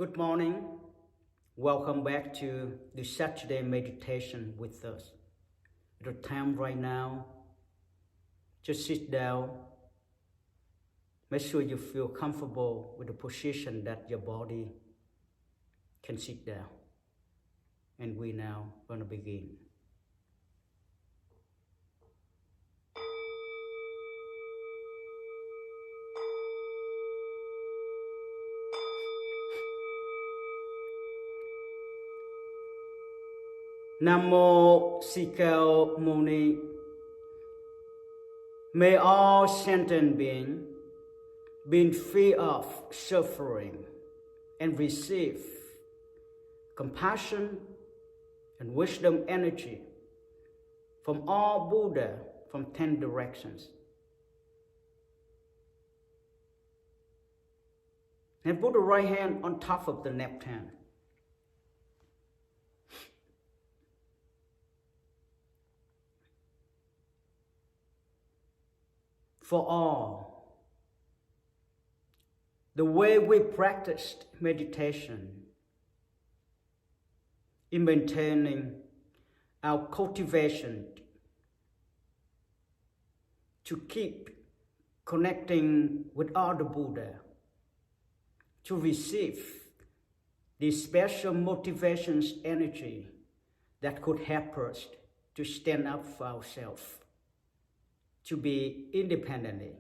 Good morning. Welcome back to the Saturday meditation with us. The time right now, just sit down. Make sure you feel comfortable with the position that your body can sit down. And we now going to begin. NamMo Sikao Muni. May all sentient beings be free of suffering and receive compassion and wisdom energy from all Buddha from 10 directions. And put the right hand on top of the left hand. For all, the way we practiced meditation in maintaining our cultivation to keep connecting with other Buddha, to receive the special motivations energy that could help us to stand up for ourselves, to be independently.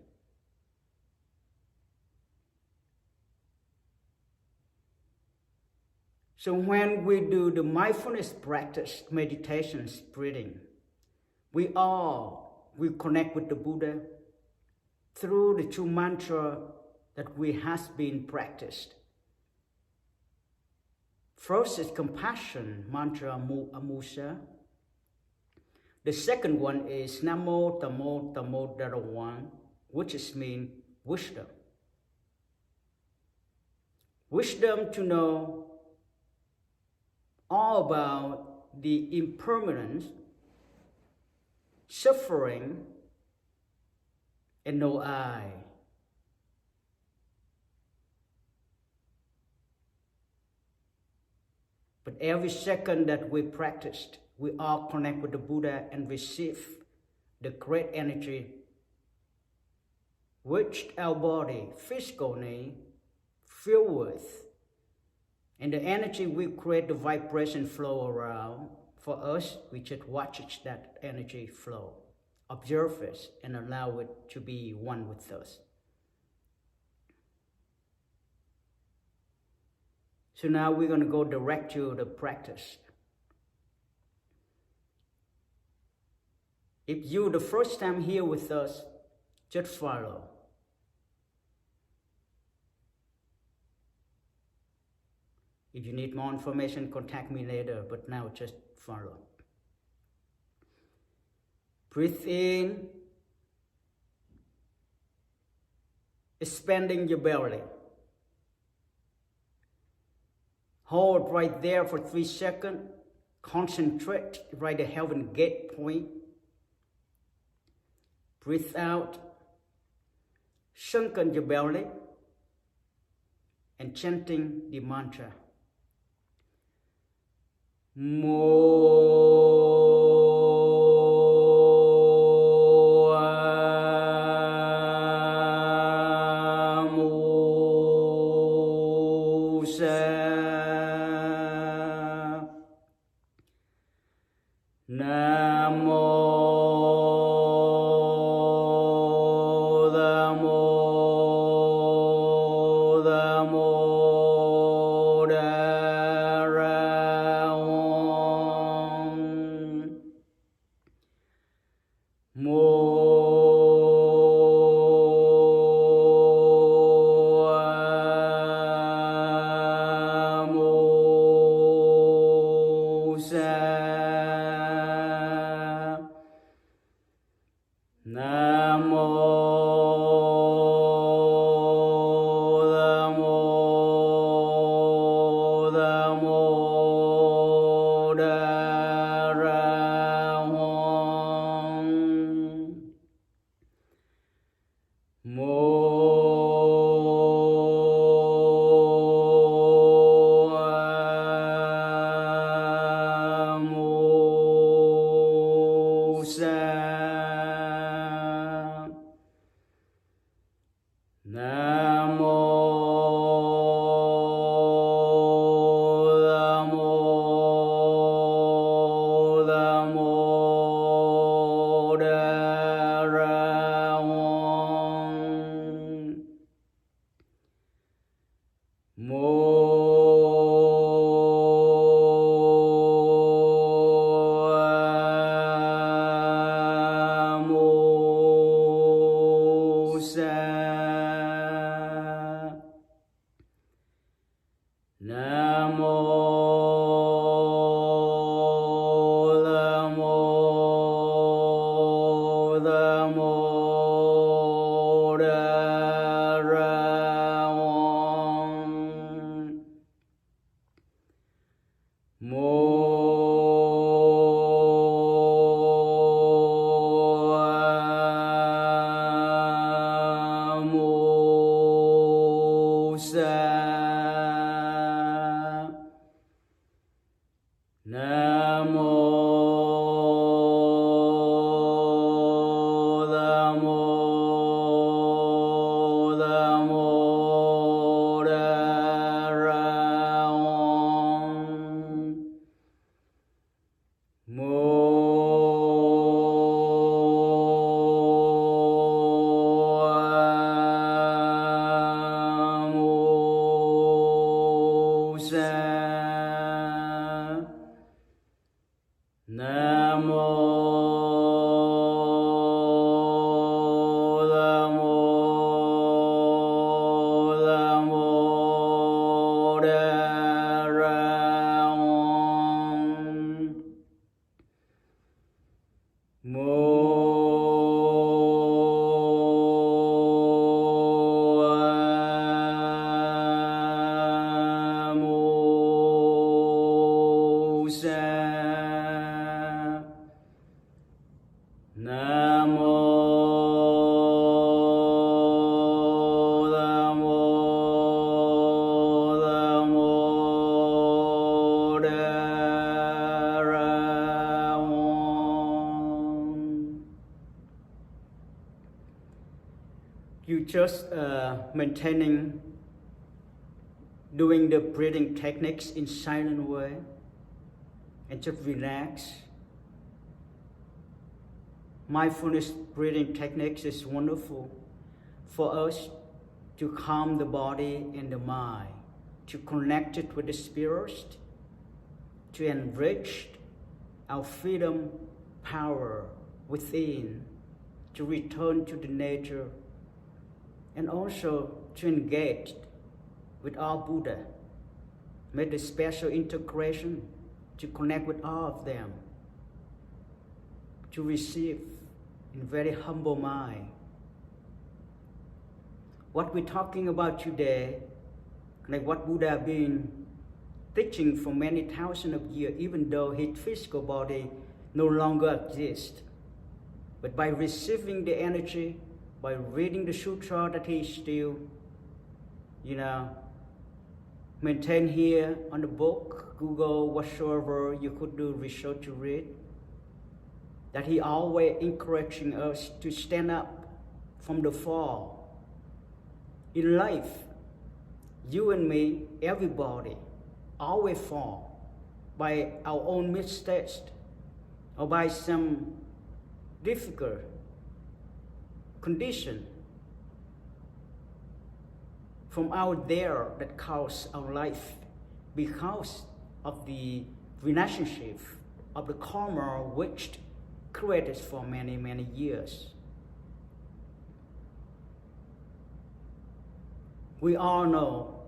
So when we do the mindfulness practice, meditation, breathing, we connect with the Buddha through the true mantra that we has been practiced. First is compassion, mantra Amusa. The second one is NamMo, TaMo, DaRaHoang, which is mean wisdom. Wisdom to know all about the impermanence, suffering, and no I. But every second that we practiced, we all connect with the Buddha and receive the great energy which our body physically filled with. And the energy will create the vibration flow around. For us, we just watch that energy flow, observe it, and allow it to be one with us. So now we're going to go direct to the practice. If you're the first time here with us, just follow. If you need more information, contact me later, but now just follow. Breathe in, expanding your belly. Hold right there for 3 seconds. Concentrate right at the heaven gate point. Breathe out, sunken your belly, and chanting the mantra. just maintaining, doing the breathing techniques in silent way, and just relax. Mindfulness breathing techniques is wonderful for us to calm the body and the mind, to connect it with the spirit, to enrich our freedom power within, to return to the nature, and also to engage with our Buddha, make a special integration to connect with all of them, to receive in very humble mind. What we're talking about today, like what Buddha has been teaching for many thousands of years, even though his physical body no longer exists. But by receiving the energy, by reading the sutra that he still, maintain here on the book, Google, whatsoever you could do research to read, that he always encouraging us to stand up from the fall. In life, you and me, everybody, always fall by our own mistakes or by some difficult condition from out there that cause our life because of the relationship of the karma which created for many, many years. We all know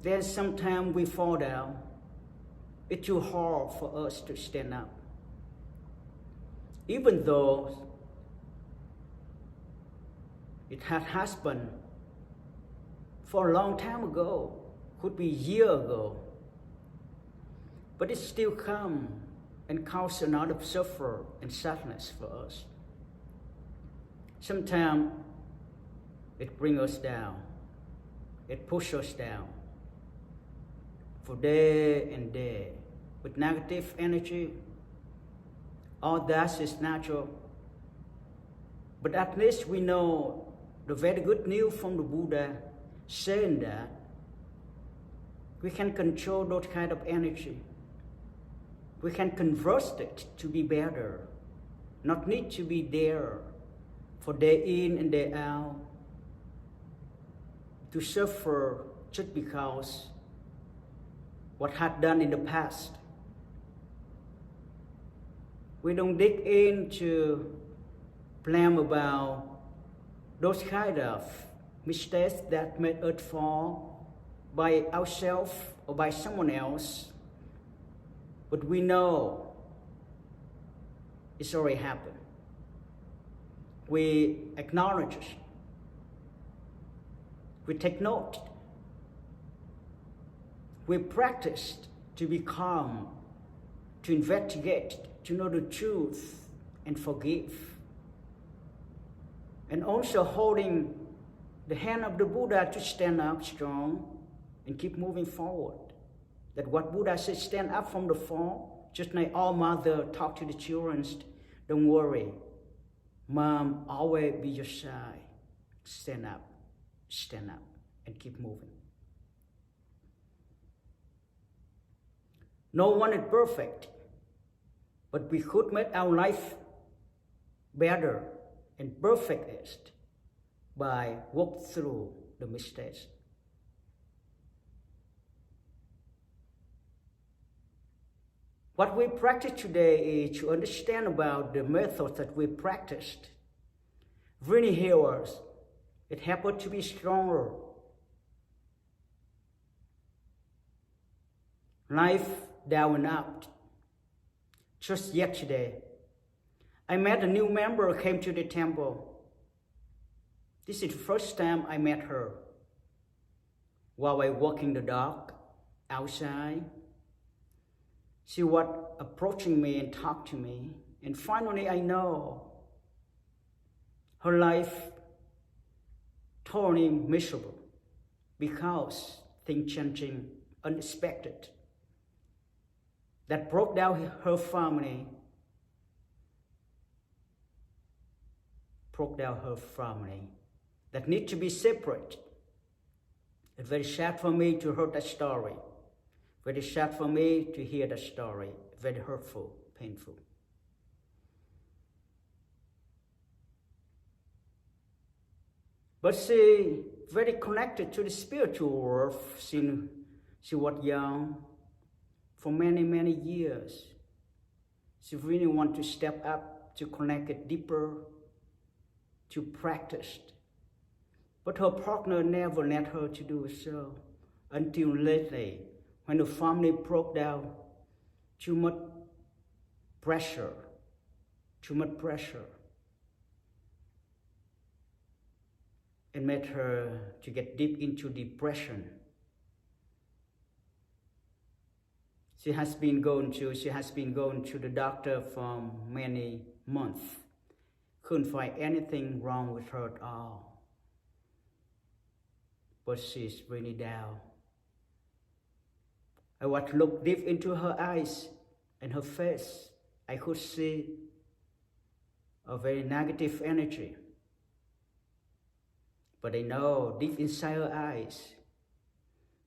that sometimes we fall down. It's too hard for us to stand up. Even though it had happened for a long time ago, could be a year ago, but it still come and cause a lot of suffering and sadness for us. Sometimes it brings us down, it pushes us down for day and day with negative energy. All that is natural, but at least we know the very good news from the Buddha saying that we can control those kind of energy. We can convert it to be better, not need to be there for day in and day out, to suffer just because what had done in the past. We don't dig into blame about those kind of mistakes that made us fall by ourselves or by someone else. But we know it's already happened. We acknowledge it. We take note. We practice to be calm, to investigate, to know the truth and forgive. And also holding the hand of the Buddha to stand up strong and keep moving forward. That what Buddha said, stand up from the fall, just like all mother talk to the children, don't worry, mom always be your side. Stand up, and keep moving. No one is perfect, but we could make our life better and perfectest by walk through the mistakes. What we practice today is to understand about the methods that we practiced. Really help us. It helps us to be stronger. Life down and out. Just yesterday, I met a new member who came to the temple. This is the first time I met her. While I walking the dog outside, she was approaching me and talk to me. And finally I know her life totally miserable because things changing unexpected. That broke down her family. that need to be separate. It's very sad for me to hear that story. Very sad for me to hear that story. Very hurtful, painful. But she very connected to the spiritual world since she was young. For many, many years. She really wanted to step up, to connect it deeper, to practice. But her partner never let her to do so. Until lately, when the family broke down, too much pressure. It made her to get deep into depression. She has been going to the doctor for many months. Couldn't find anything wrong with her at all. But she's really down. I was to look deep into her eyes and her face. I could see a very negative energy. But I know deep inside her eyes,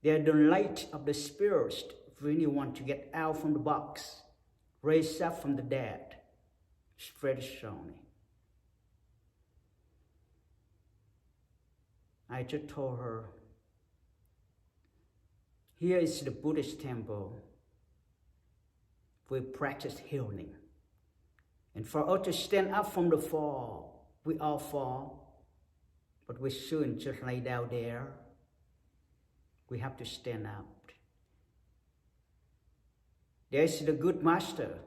there the light of the spirit really want to get out from the box, raise up from the dead, spread strongly. I just told her, here is the Buddhist temple. We practice healing. And for us to stand up from the fall, we all fall, but we shouldn't just lay down there. We have to stand up. There is the good master,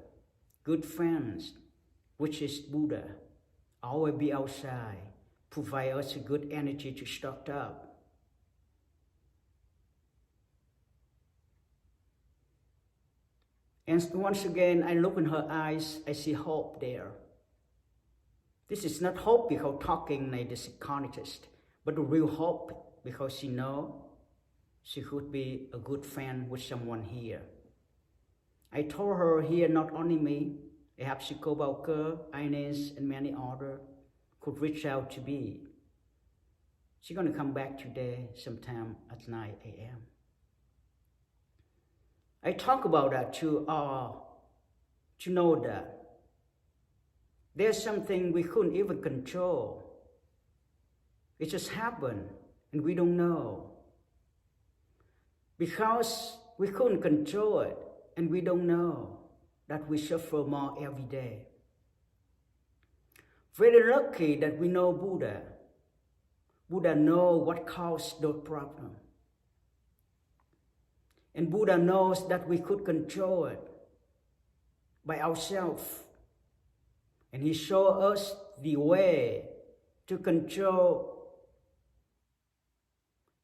good friends, which is Buddha, always be outside, provide us a good energy to start up. And once again, I look in her eyes, I see hope there. This is not hope because talking like the psychologist, but the real hope because she knows she could be a good friend with someone here. I told her here not only me, perhaps Shikobalker, Ines, and many others could reach out to me. She's going to come back today sometime at 9 a.m. I talk about that to know that there's something we couldn't even control. It just happened and we don't know. Because we couldn't control it, and we don't know that we suffer more every day. Very lucky that we know Buddha. Buddha knows what caused those problems. And Buddha knows that we could control it by ourselves. And he showed us the way to control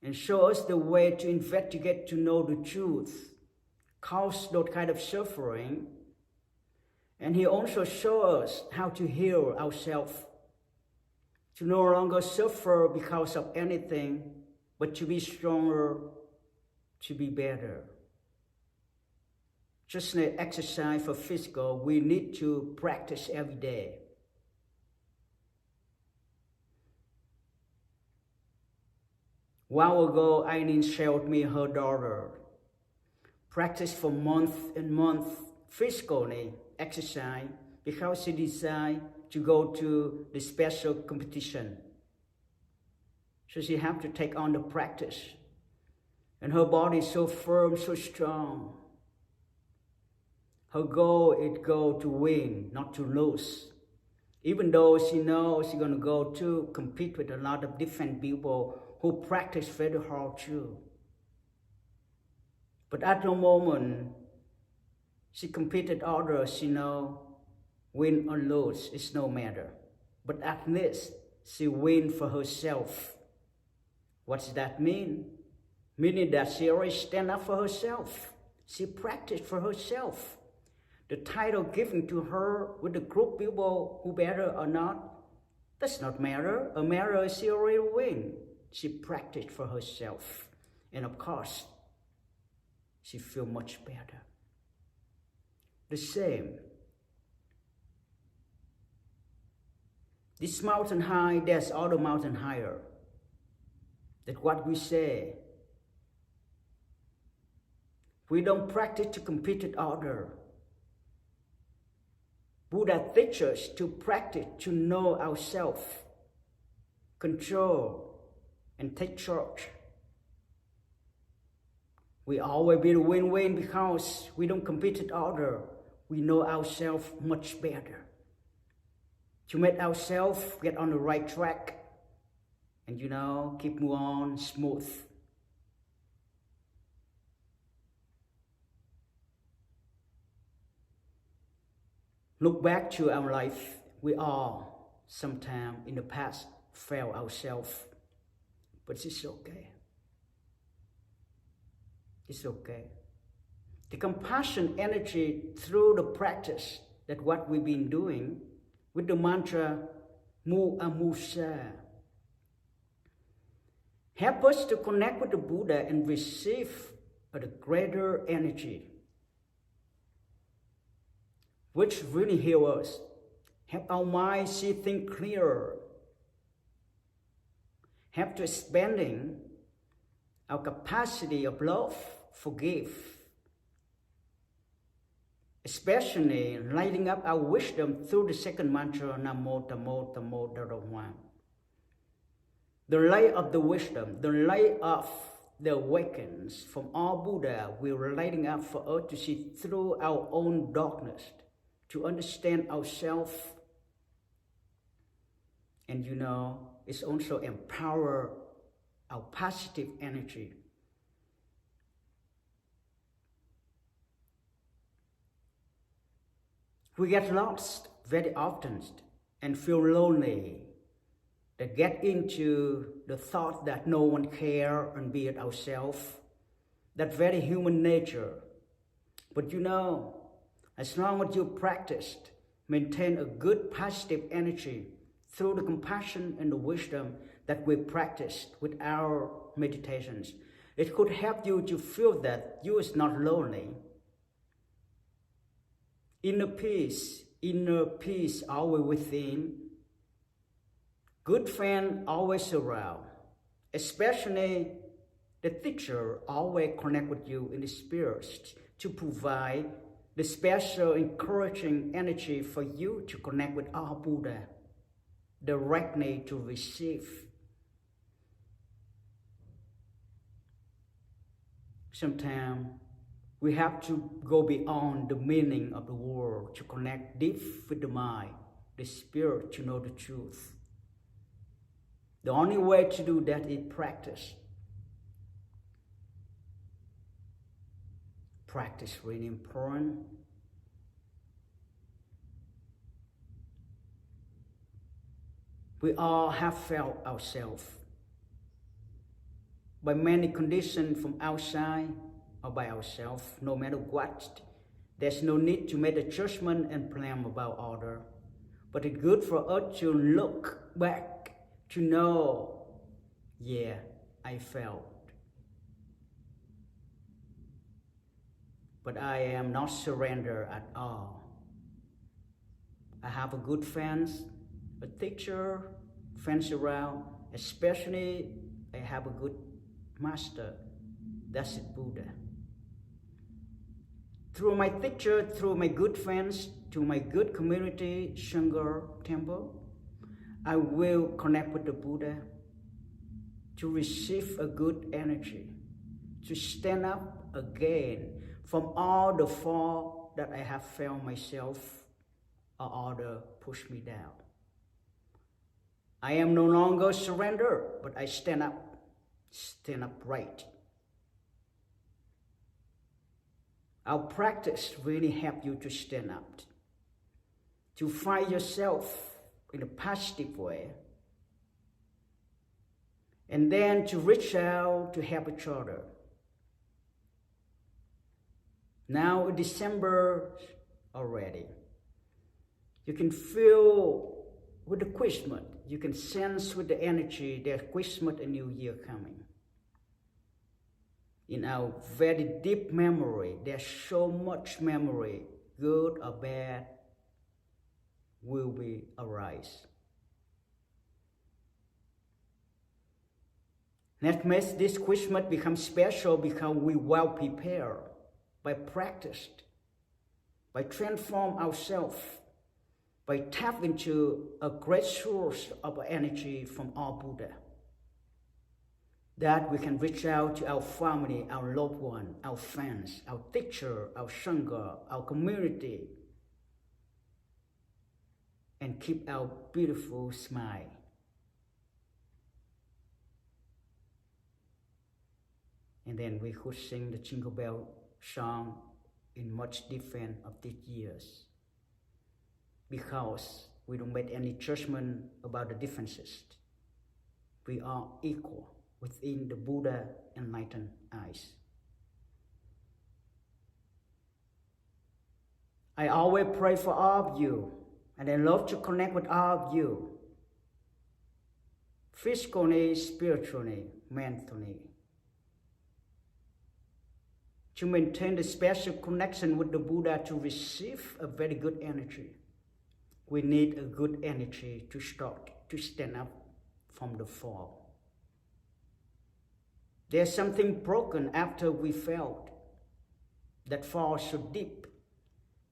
and show us the way to investigate to know the truth. Cause those kind of suffering, and he also shows us how to heal ourselves, to no longer suffer because of anything, but to be stronger, to be better. Just like exercise for physical, we need to practice every day. A while ago, Eileen showed me her daughter. Practice for months and months physically exercise because she decided to go to the special competition. So she have to take on the practice. And her body is so firm, so strong. Her goal is to win, not to lose. Even though she knows she's going to go to compete with a lot of different people who practice very hard too. But at the moment, she competed others, she know, win or lose, it's no matter. But at least she win for herself. What does that mean? Meaning that she already stand up for herself. She practiced for herself. The title given to her with the group people who better or not, does not matter. A matter is she already win. She practiced for herself. And of course, she feel much better. The same. This mountain high, there's other mountain higher. that what we say, we don't practice to compete with others. Buddha teaches us to practice to know ourselves, control, and take charge. We always be the win-win because we don't compete with others. We know ourselves much better. To make ourselves get on the right track and keep moving on smooth. Look back to our life. We all, sometime in the past, fail ourselves. But it's okay. It's okay. The compassion energy through the practice that what we've been doing with the mantra Mu Amusa help us to connect with the Buddha and receive the greater energy, which really heal us, help our mind see things clearer, help to expanding our capacity of love, forgive, especially lighting up our wisdom through the second mantra, NamMo, TaMo, DaRaHoang. The light of the wisdom, the light of the awakens from all Buddha will lighting up for us to see through our own darkness, to understand ourselves. And it's also empower our positive energy. We get lost very often and feel lonely, that get into the thought that no one cares and be it ourselves. That very human nature. But as long as you practiced, maintain a good positive energy through the compassion and the wisdom that we practiced with our meditations, it could help you to feel that you is not lonely. Inner peace always within. Good friend always around. Especially the teacher always connect with you in the spirit to provide the special encouraging energy for you to connect with our Buddha directly to receive. Sometimes we have to go beyond the meaning of the world to connect deep with the mind, the spirit, to know the truth. The only way to do that is practice. Practice really important. We all have felt ourselves by many conditions from outside or by ourselves, no matter what. There's no need to make a judgment and blame about others. But it's good for us to look back to know, yeah, I felt. But I am not surrender at all. I have a good friends, a teacher, friends around, especially I have a good master, that's it, Buddha. Through my teacher, through my good friends, to my good community, Sangha, temple, I will connect with the Buddha to receive a good energy, to stand up again from all the fall that I have felt myself or other push me down. I am no longer surrender, but I stand up right. Our practice really help you to stand up, to find yourself in a positive way, and then to reach out to help each other. Now in December already, you can feel with the Christmas, you can sense with the energy that Christmas and New Year coming. In our very deep memory, there's so much memory, good or bad, will be arise. Let's make this Christmas become special because we well prepared by practice, by transform ourselves, by tap into a great source of energy from our Buddha. That we can reach out to our family, our loved one, our friends, our teacher, our Sangha, our community, and keep our beautiful smile. And then we could sing the Jingle Bell song in much different of these years, because we don't make any judgment about the differences. We are equal within the Buddha enlightened eyes. I always pray for all of you, and I love to connect with all of you, physically, spiritually, mentally, to maintain the special connection with the Buddha, to receive a very good energy. We need a good energy to start to stand up from the fall. There's something broken after we felt that fall so deep,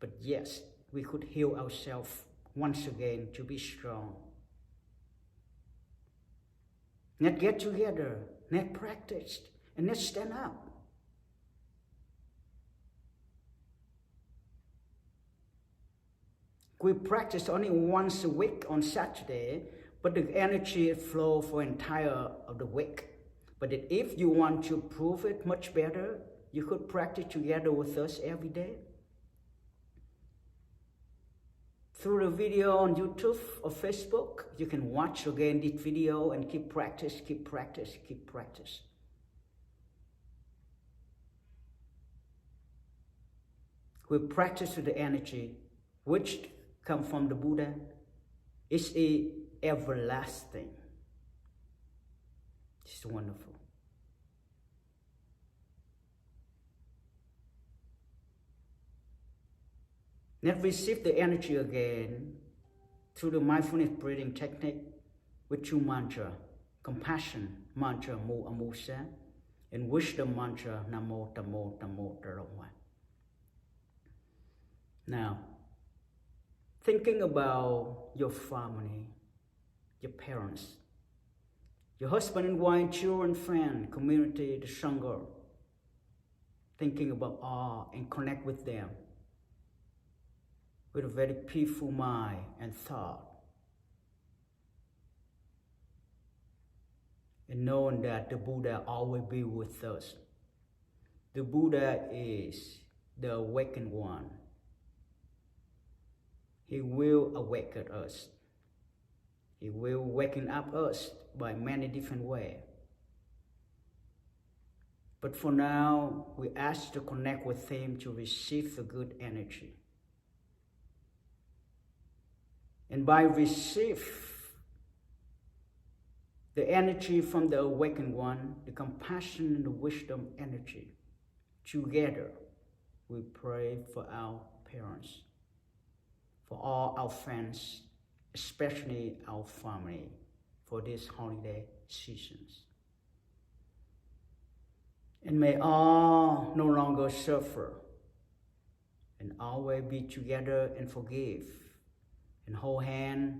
but yes, we could heal ourselves once again to be strong. Let's get together, let's practice, and let's stand up. We practice only once a week on Saturday, but the energy flow for entire of the week. But if you want to prove it much better, you could practice together with us every day. Through the video on YouTube or Facebook, you can watch again this video and keep practice, keep practice, keep practice. We practice with the energy which come from the Buddha. It's everlasting. It's wonderful. Let's receive the energy again through the mindfulness breathing technique with two mantras: compassion mantra Mu Amusa and wisdom mantra NamMo, TaMo, DaRaHoang. Now, thinking about your family, your parents, your husband and wife, children, friend, community, the Sangha, thinking about all and connect with them with a very peaceful mind and thought. And knowing that the Buddha always be with us. The Buddha is the awakened one. He will awaken us. He will waken up us by many different ways. But for now, we ask to connect with him to receive the good energy. And by receive the energy from the awakened one, the compassion and the wisdom energy, together we pray for our parents, for all our friends, especially our family, for these holiday seasons. And may all no longer suffer, and always be together and forgive, and hold hand,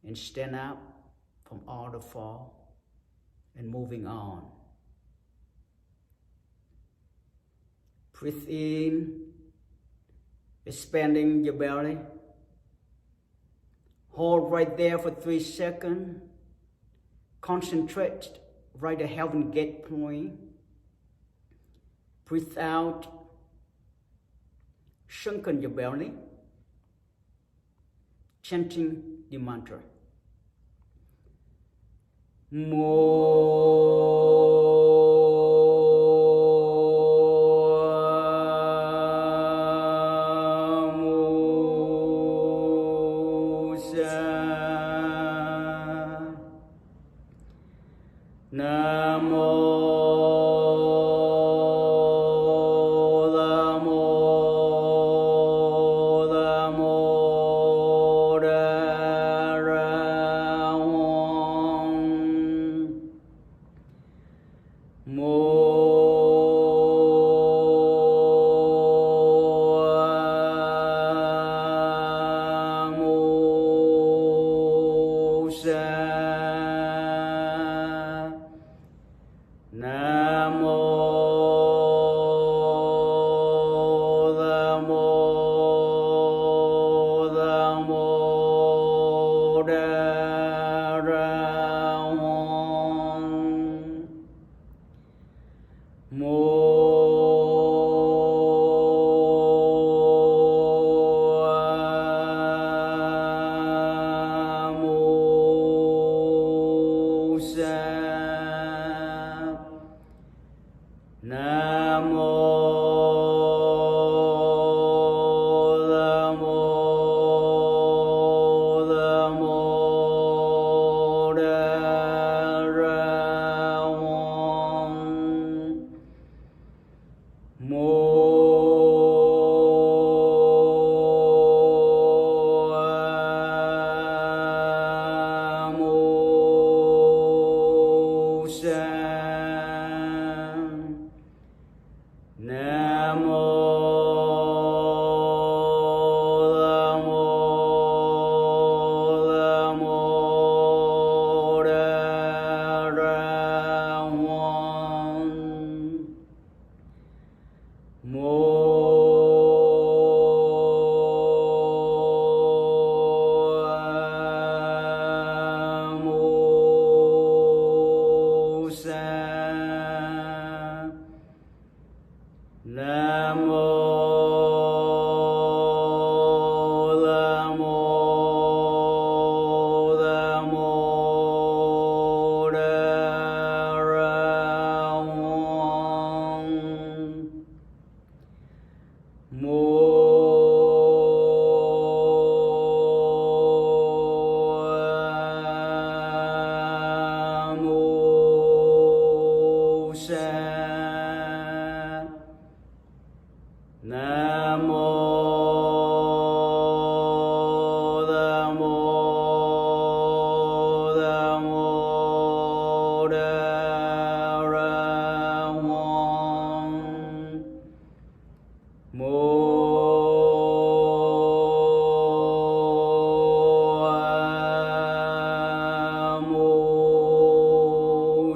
and stand up from all the fall, and moving on. Breathe in, expanding your belly. Hold right there for 3 seconds. Concentrate right at heaven gate point. Breathe out, sunken your belly, chanting the mantra.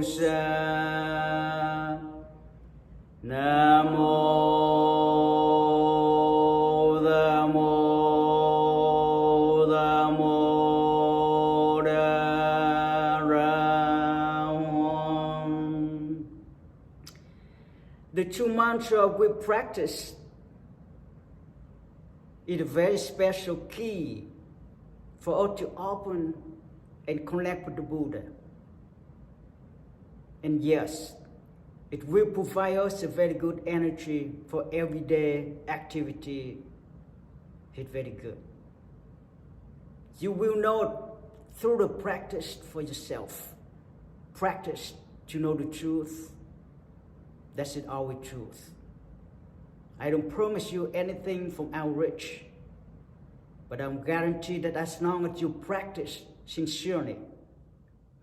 sa. NamMo TaMo DaRaHoang. The two mantras we practice is a very special key for us to open and connect with the Buddha. And yes, it will provide us a very good energy for everyday activity. It's very good. You will know through the practice for yourself. Practice to know the truth. That's it, our truth. I don't promise you anything from outreach, but I'm guaranteed that as long as you practice sincerely,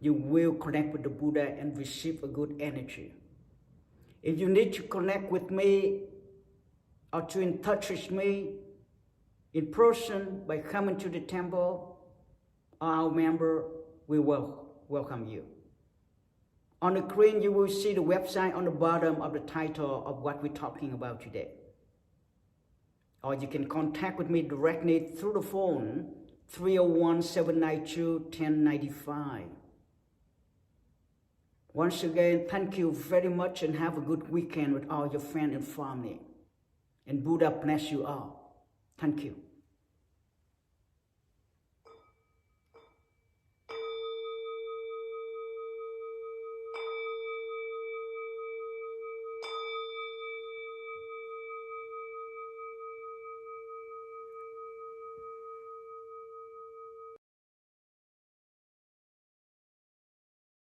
you will connect with the Buddha and receive a good energy. If you need to connect with me or to in touch with me in person by coming to the temple, our member will welcome you. On the screen, you will see the website on the bottom of the title of what we're talking about today. Or you can contact with me directly through the phone, 301-792-1095. Once again, thank you very much and have a good weekend with all your friends and family. And Buddha bless you all. Thank you.